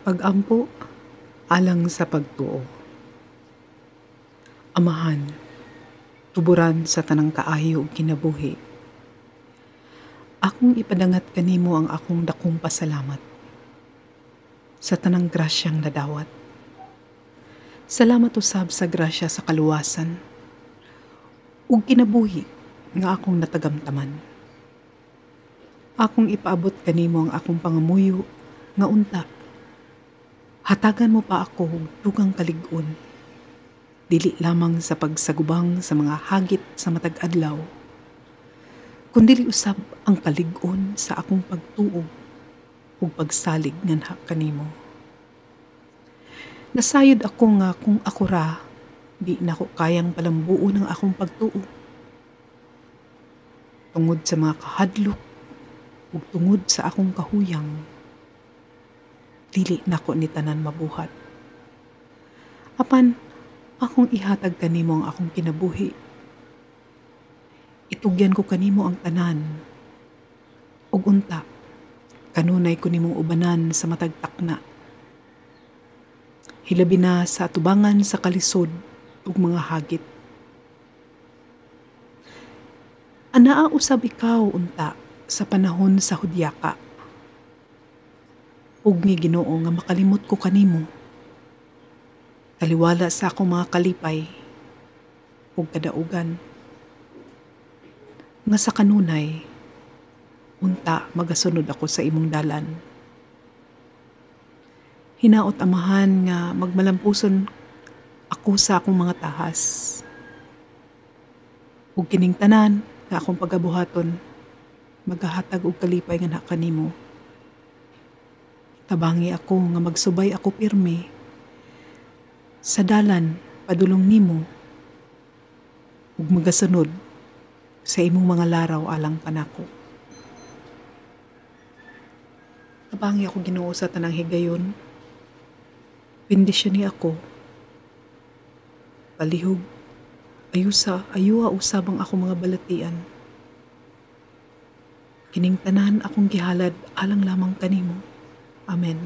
Pag-ampo alang sa pagtuo. Amahan, tuburan sa tanang kaayo ug kinabuhi. Akong ipadangat kanimo ang akong dakong pasalamat sa tanang grasyang nadawat. Salamat usab sa grasya sa kaluwasan ug kinabuhi nga akong natagamtaman. Akong ipaabot kanimo ang akong pangamuyo nga unta. Hatagan mo pa ako og dugang kalig-on, dili lamang sa pagsagubang sa mga hagit sa matag adlaw, kundi usab ang kalig-on sa akong pagtuo ug pagsalig nganha kanimo. Nasayod ako nga kung ako ra, di na ko kayang palambuon ang akong pagtuo. Tungod sa mga kahadlok ug tungod sa akong kahuyang, dili nako ni tanan mabuhat. Apan akong ihatag kanimo ang akong kinabuhi. Itugyan ko kanimo ang tanan. Ug unta, kanunay ko nimong ubanan sa matag takna. Hilabi na sa atubangan sa kalisod ug mga hagit. Anaa usab ikaw unta sa panahon sa hudyaka. Ug ni Ginoo nga makalimot ko kanimo. Taliwala sa akong mga kalipay ug kadaugan. Nga sa kanunay, unta magasunod ako sa imong dalan. Hinaot amahan nga magmalampuson ako sa akong mga tahas. Ug kining tanan nga akong pagabuhaton, magahatag og kalipay nga kanimo. Tabangi ako nga magsubay ako pirmi sa dalan padulong nimo ug magasunod sa imong mga laraw alang kanako. Tabangi ako Ginoo sa tanang higayon. Bendisyon ni ako. Palihog, ayuha usab ang ako mga balatian. Kining tanan akong gihalad alang lamang kanimo. Amen.